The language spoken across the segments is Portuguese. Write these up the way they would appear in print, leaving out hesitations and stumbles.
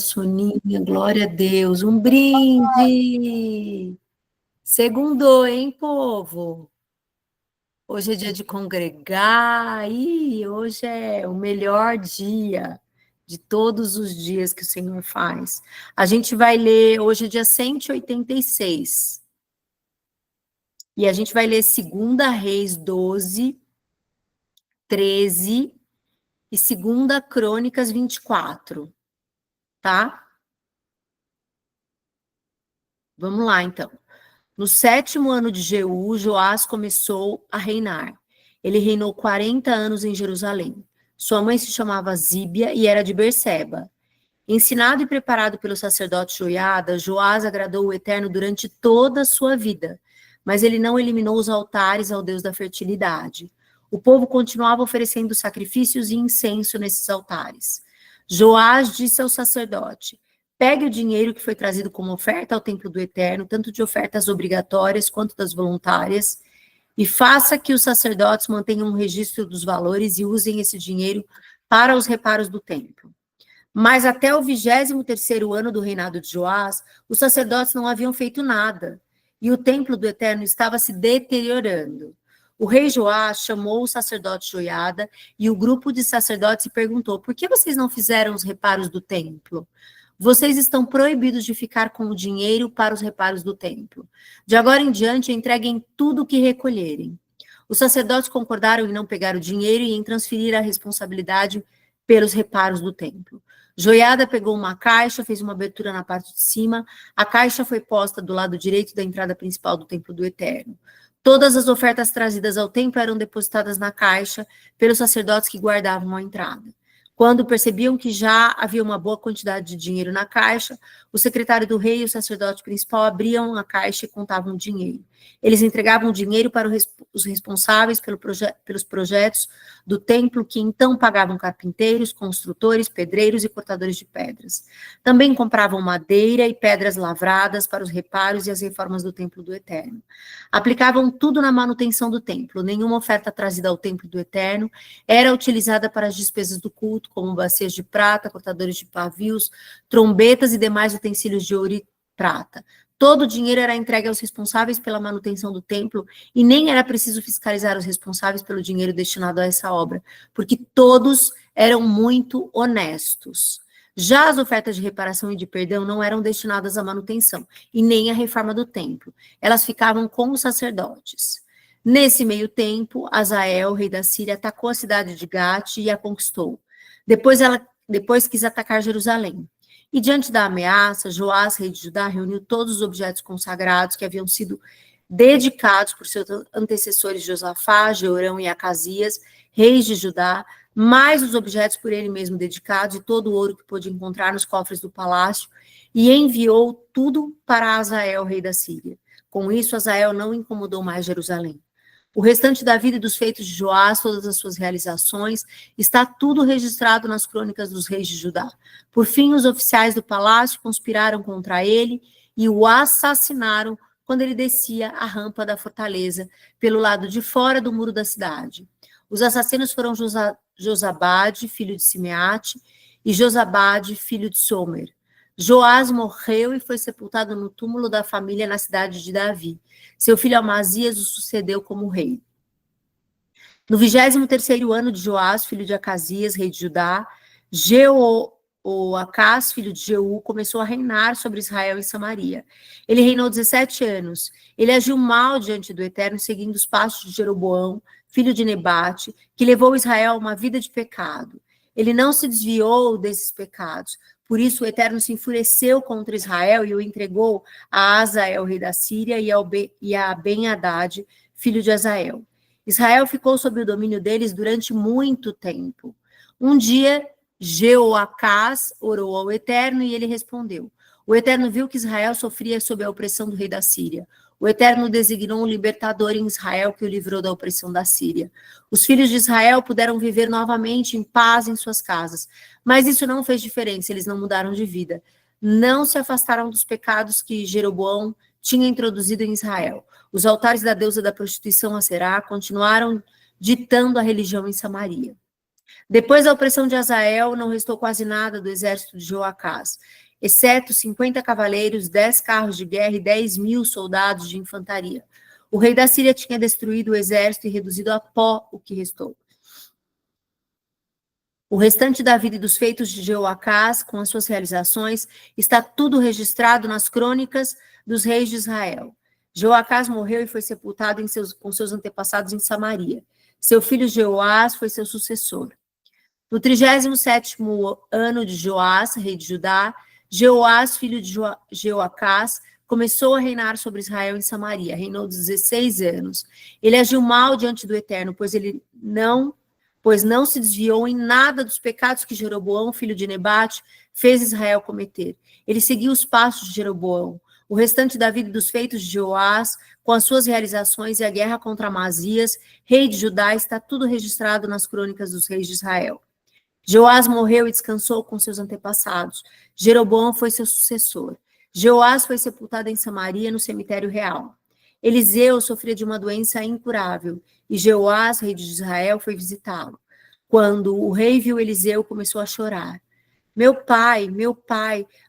Soninha, glória a Deus. Um brinde. Segundou, hein, povo? Hoje é dia de congregar e hoje é o melhor dia de todos os dias que o Senhor faz. A gente vai ler, hoje é dia 186. E a gente vai ler 2 Reis 12, 13 e 2 Crônicas 24, tá? Vamos lá, então. No 7º ano de Jeú, Joás começou a reinar. Ele reinou 40 anos em Jerusalém. Sua mãe se chamava Zíbia e era de Berseba. Ensinado e preparado pelo sacerdote Joiada, Joás agradou o Eterno durante toda a sua vida, mas ele não eliminou os altares ao Deus da fertilidade. O povo continuava oferecendo sacrifícios e incenso nesses altares. Joás disse ao sacerdote: pegue o dinheiro que foi trazido como oferta ao templo do Eterno, tanto de ofertas obrigatórias quanto das voluntárias, e faça que os sacerdotes mantenham um registro dos valores e usem esse dinheiro para os reparos do templo. Mas até o 23º ano do reinado de Joás, os sacerdotes não haviam feito nada, e o templo do Eterno estava se deteriorando. O rei Joás chamou o sacerdote Joiada e o grupo de sacerdotes e perguntou: por que vocês não fizeram os reparos do templo? Vocês estão proibidos de ficar com o dinheiro para os reparos do templo. De agora em diante, entreguem tudo o que recolherem. Os sacerdotes concordaram em não pegar o dinheiro e em transferir a responsabilidade pelos reparos do templo. Joiada pegou uma caixa, fez uma abertura na parte de cima. A caixa foi posta do lado direito da entrada principal do templo do Eterno. Todas as ofertas trazidas ao templo eram depositadas na caixa pelos sacerdotes que guardavam a entrada. Quando percebiam que já havia uma boa quantidade de dinheiro na caixa, o secretário do rei e o sacerdote principal abriam a caixa e contavam o dinheiro. Eles entregavam o dinheiro para os responsáveis pelos projetos do templo, que então pagavam carpinteiros, construtores, pedreiros e cortadores de pedras. Também compravam madeira e pedras lavradas para os reparos e as reformas do templo do Eterno. Aplicavam tudo na manutenção do templo. Nenhuma oferta trazida ao templo do Eterno era utilizada para as despesas do culto, como bacias de prata, cortadores de pavios, trombetas e demais utensílios de ouro e prata. Todo o dinheiro era entregue aos responsáveis pela manutenção do templo e nem era preciso fiscalizar os responsáveis pelo dinheiro destinado a essa obra, porque todos eram muito honestos. Já as ofertas de reparação e de perdão não eram destinadas à manutenção e nem à reforma do templo. Elas ficavam com os sacerdotes. Nesse meio tempo, Azael, rei da Síria, atacou a cidade de Gate e a conquistou. Depois quis atacar Jerusalém. E diante da ameaça, Joás, rei de Judá, reuniu todos os objetos consagrados que haviam sido dedicados por seus antecessores Josafá, Jeorão e Acasias, reis de Judá, mais os objetos por ele mesmo dedicados e todo o ouro que pôde encontrar nos cofres do palácio, e enviou tudo para Azael, rei da Síria. Com isso, Azael não incomodou mais Jerusalém. O restante da vida e dos feitos de Joás, todas as suas realizações, está tudo registrado nas crônicas dos reis de Judá. Por fim, os oficiais do palácio conspiraram contra ele e o assassinaram quando ele descia a rampa da fortaleza pelo lado de fora do muro da cidade. Os assassinos foram Josabade, filho de Simeate, e Josabade, filho de Somer. Joás morreu e foi sepultado no túmulo da família na cidade de Davi. Seu filho Amazias o sucedeu como rei. No 23º ano de Joás, filho de Acasias, rei de Judá, Jeoacás, filho de Jeú, começou a reinar sobre Israel e Samaria. Ele reinou 17 anos. Ele agiu mal diante do Eterno, seguindo os passos de Jeroboão, filho de Nebate, que levou Israel a uma vida de pecado. Ele não se desviou desses pecados. Por isso, o Eterno se enfureceu contra Israel e o entregou a Azael, rei da Síria, e a Ben-Hadad, filho de Azael. Israel ficou sob o domínio deles durante muito tempo. Um dia, Jeoacás orou ao Eterno e ele respondeu. O Eterno viu que Israel sofria sob a opressão do rei da Síria. O Eterno designou um libertador em Israel que o livrou da opressão da Síria. Os filhos de Israel puderam viver novamente em paz em suas casas, mas isso não fez diferença, eles não mudaram de vida. Não se afastaram dos pecados que Jeroboão tinha introduzido em Israel. Os altares da deusa da prostituição Aserá continuaram ditando a religião em Samaria. Depois da opressão de Hazael, não restou quase nada do exército de Joacás, exceto 50 cavaleiros, 10 carros de guerra e 10.000 soldados de infantaria. O rei da Síria tinha destruído o exército e reduzido a pó o que restou. O restante da vida e dos feitos de Jeoacás, com as suas realizações, está tudo registrado nas crônicas dos reis de Israel. Jeoacás morreu e foi sepultado com seus antepassados em Samaria. Seu filho Jeoás foi seu sucessor. No 37º ano de Joás, rei de Judá, Jeoás, filho de Jeoacás, começou a reinar sobre Israel em Samaria. Reinou 16 anos. Ele agiu mal diante do Eterno, pois não se desviou em nada dos pecados que Jeroboão, filho de Nebate, fez Israel cometer. Ele seguiu os passos de Jeroboão. O restante da vida e dos feitos de Joás, com as suas realizações e a guerra contra Amazias, rei de Judá, está tudo registrado nas crônicas dos reis de Israel. Joás morreu e descansou com seus antepassados. Jeroboão foi seu sucessor. Joás foi sepultado em Samaria, no cemitério real. Eliseu sofria de uma doença incurável, e Joás, rei de Israel, foi visitá-lo. Quando o rei viu Eliseu, começou a chorar. Meu pai,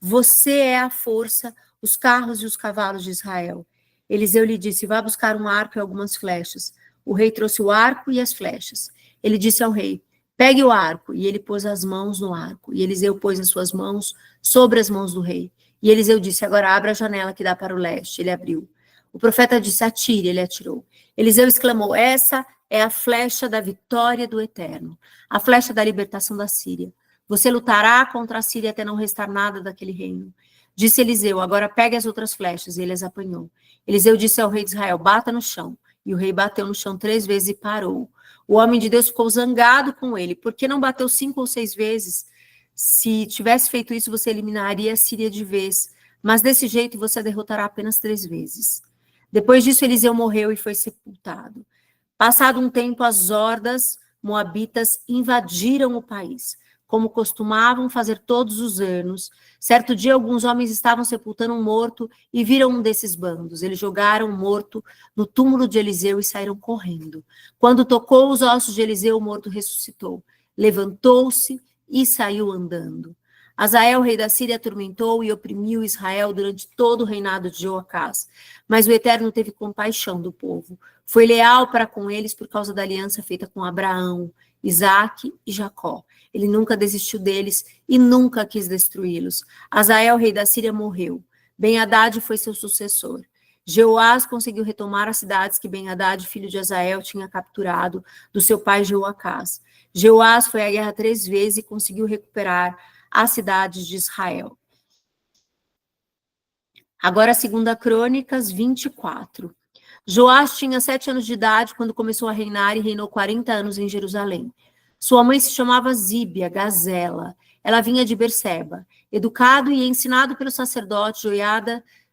você é a força, os carros e os cavalos de Israel. Eliseu lhe disse, vá buscar um arco e algumas flechas. O rei trouxe o arco e as flechas. Ele disse ao rei, pegue o arco, e ele pôs as mãos no arco, e Eliseu pôs as suas mãos sobre as mãos do rei. E Eliseu disse, agora abra a janela que dá para o leste. Ele abriu. O profeta disse, atire, ele atirou. Eliseu exclamou, essa é a flecha da vitória do Eterno, a flecha da libertação da Síria. Você lutará contra a Síria até não restar nada daquele reino. Disse Eliseu, agora pegue as outras flechas, e ele as apanhou. Eliseu disse ao rei de Israel, bata no chão. E o rei bateu no chão 3 vezes e parou. O homem de Deus ficou zangado com ele. Por que não bateu 5 ou 6 vezes? Se tivesse feito isso, você eliminaria a Síria de vez. Mas desse jeito você a derrotará apenas 3 vezes. Depois disso, Eliseu morreu e foi sepultado. Passado um tempo, as hordas moabitas invadiram o país, como costumavam fazer todos os anos. Certo dia, alguns homens estavam sepultando um morto e viram um desses bandos. Eles jogaram o morto no túmulo de Eliseu e saíram correndo. Quando tocou os ossos de Eliseu, o morto ressuscitou. Levantou-se e saiu andando. Hazael, rei da Síria, atormentou e oprimiu Israel durante todo o reinado de Joacás. Mas o Eterno teve compaixão do povo. Foi leal para com eles por causa da aliança feita com Abraão, Isaque e Jacó. Ele nunca desistiu deles e nunca quis destruí-los. Hazael, rei da Síria, morreu. Ben-Hadad foi seu sucessor. Jeoás conseguiu retomar as cidades que Ben-Hadad, filho de Hazael, tinha capturado do seu pai Jeoacás. Jeoás foi à guerra 3 vezes e conseguiu recuperar as cidades de Israel. Agora, 2 Crônicas 24. Joás tinha 7 anos de idade quando começou a reinar e reinou 40 anos em Jerusalém. Sua mãe se chamava Zíbia, Gazela. Ela vinha de Berseba. Educado e ensinado pelo sacerdote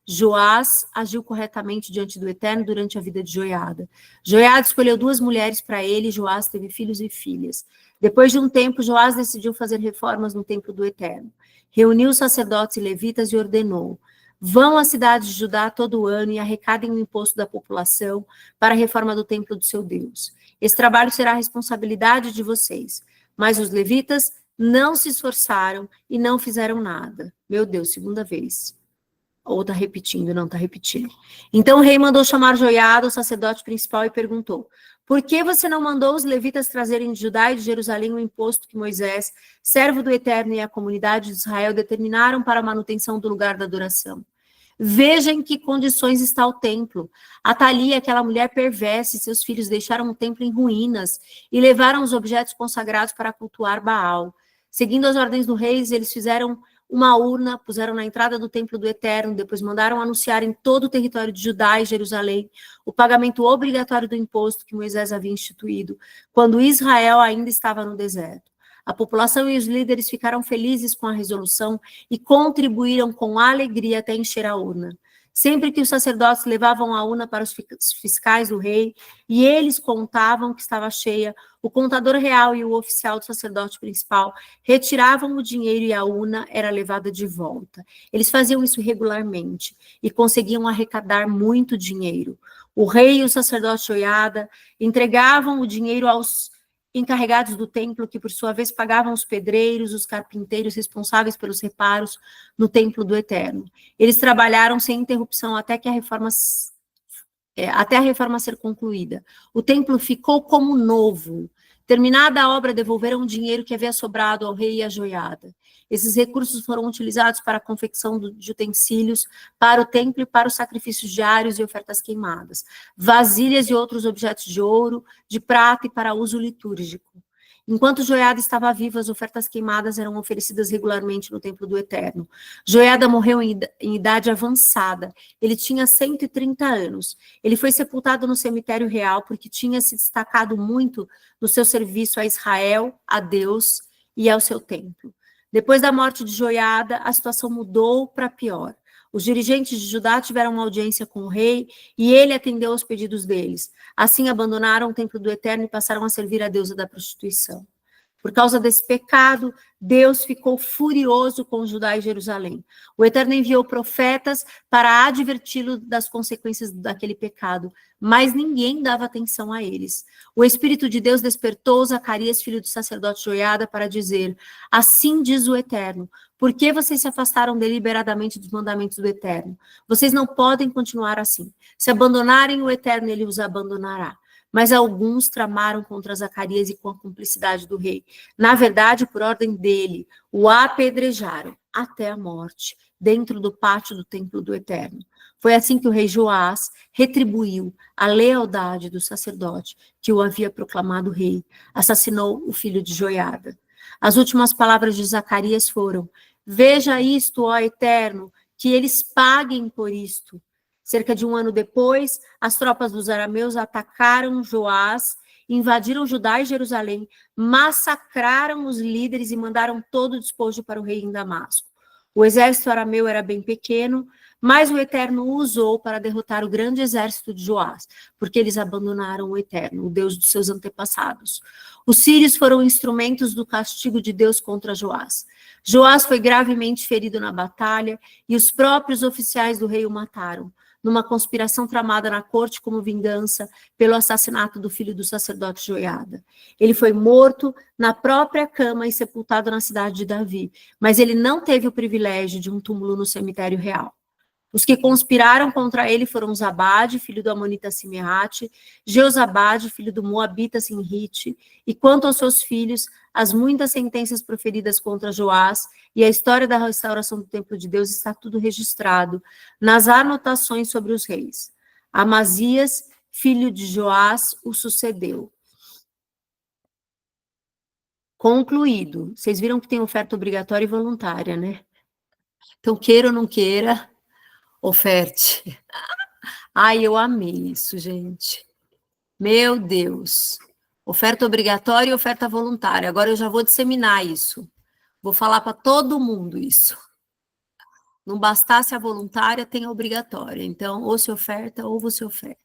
Joás agiu corretamente diante do Eterno durante a vida de Joiada. Joiada escolheu 2 mulheres para ele e Joás teve filhos e filhas. Depois de um tempo, Joás decidiu fazer reformas no templo do Eterno. Reuniu os sacerdotes e levitas e ordenou: vão às cidades de Judá todo ano e arrecadem o imposto da população para a reforma do templo do seu Deus. Esse trabalho será a responsabilidade de vocês. Mas os levitas não se esforçaram e não fizeram nada. Meu Deus, segunda vez. Ou está repetindo, não está repetindo. Então o rei mandou chamar Joiada, o sacerdote principal, e perguntou: por que você não mandou os levitas trazerem de Judá e de Jerusalém o imposto que Moisés, servo do Eterno, e a comunidade de Israel determinaram para a manutenção do lugar da adoração? Veja em que condições está o templo. Atalia, aquela mulher perversa, e seus filhos deixaram o templo em ruínas e levaram os objetos consagrados para cultuar Baal. Seguindo as ordens do rei, eles fizeram uma urna, puseram na entrada do templo do Eterno, depois mandaram anunciar em todo o território de Judá e Jerusalém o pagamento obrigatório do imposto que Moisés havia instituído, quando Israel ainda estava no deserto. A população e os líderes ficaram felizes com a resolução e contribuíram com alegria até encher a urna. Sempre que os sacerdotes levavam a urna para os fiscais do rei, e eles contavam que estava cheia, o contador real e o oficial do sacerdote principal retiravam o dinheiro e a urna era levada de volta. Eles faziam isso regularmente e conseguiam arrecadar muito dinheiro. O rei e o sacerdote Joiada entregavam o dinheiro aos encarregados do templo, que por sua vez pagavam os pedreiros, os carpinteiros responsáveis pelos reparos no templo do Eterno. Eles trabalharam sem interrupção até a reforma ser concluída. O templo ficou como novo. Terminada a obra, devolveram o dinheiro que havia sobrado ao rei e a joiada. Esses recursos foram utilizados para a confecção de utensílios para o templo e para os sacrifícios diários e ofertas queimadas, vasilhas e outros objetos de ouro, de prata e para uso litúrgico. Enquanto Joiada estava viva, as ofertas queimadas eram oferecidas regularmente no templo do Eterno. Joiada morreu em idade avançada. Ele tinha 130 anos. Ele foi sepultado no cemitério real porque tinha se destacado muito no seu serviço a Israel, a Deus e ao seu templo. Depois da morte de Joiada, a situação mudou para pior. Os dirigentes de Judá tiveram uma audiência com o rei e ele atendeu aos pedidos deles. Assim, abandonaram o templo do Eterno e passaram a servir a deusa da prostituição. Por causa desse pecado, Deus ficou furioso com Judá e Jerusalém. O Eterno enviou profetas para adverti-lo das consequências daquele pecado, mas ninguém dava atenção a eles. O Espírito de Deus despertou Zacarias, filho do sacerdote Joiada, para dizer: assim diz o Eterno, por que vocês se afastaram deliberadamente dos mandamentos do Eterno? Vocês não podem continuar assim. Se abandonarem o Eterno, ele os abandonará. Mas alguns tramaram contra Zacarias e com a cumplicidade do rei. Na verdade, por ordem dele, o apedrejaram até a morte, dentro do pátio do templo do Eterno. Foi assim que o rei Joás retribuiu a lealdade do sacerdote que o havia proclamado rei. Assassinou o filho de Joiada. As últimas palavras de Zacarias foram: veja isto, ó Eterno, que eles paguem por isto. Cerca de um ano depois, as tropas dos arameus atacaram Joás, invadiram Judá e Jerusalém, massacraram os líderes e mandaram todo o despojo para o rei em Damasco. O exército arameu era bem pequeno, mas o Eterno o usou para derrotar o grande exército de Joás, porque eles abandonaram o Eterno, o Deus dos seus antepassados. Os sírios foram instrumentos do castigo de Deus contra Joás. Joás foi gravemente ferido na batalha e os próprios oficiais do rei o mataram, numa conspiração tramada na corte como vingança pelo assassinato do filho do sacerdote Joiada. Ele foi morto na própria cama e sepultado na cidade de Davi, mas ele não teve o privilégio de um túmulo no cemitério real. Os que conspiraram contra ele foram Zabade, filho do amonita Simeate, Jeozabade, filho do moabita Sinrite, e quanto aos seus filhos, as muitas sentenças proferidas contra Joás e a história da restauração do templo de Deus está tudo registrado nas anotações sobre os reis. Amazias, filho de Joás, o sucedeu. Concluído. Vocês viram que tem oferta obrigatória e voluntária, né? Então, queira ou não queira, oferte. Ai, eu amei isso, gente. Meu Deus. Oferta obrigatória e oferta voluntária. Agora eu já vou disseminar isso. Vou falar para todo mundo isso. Não bastasse a voluntária, tem a obrigatória. Então, ou se oferta ou você oferta.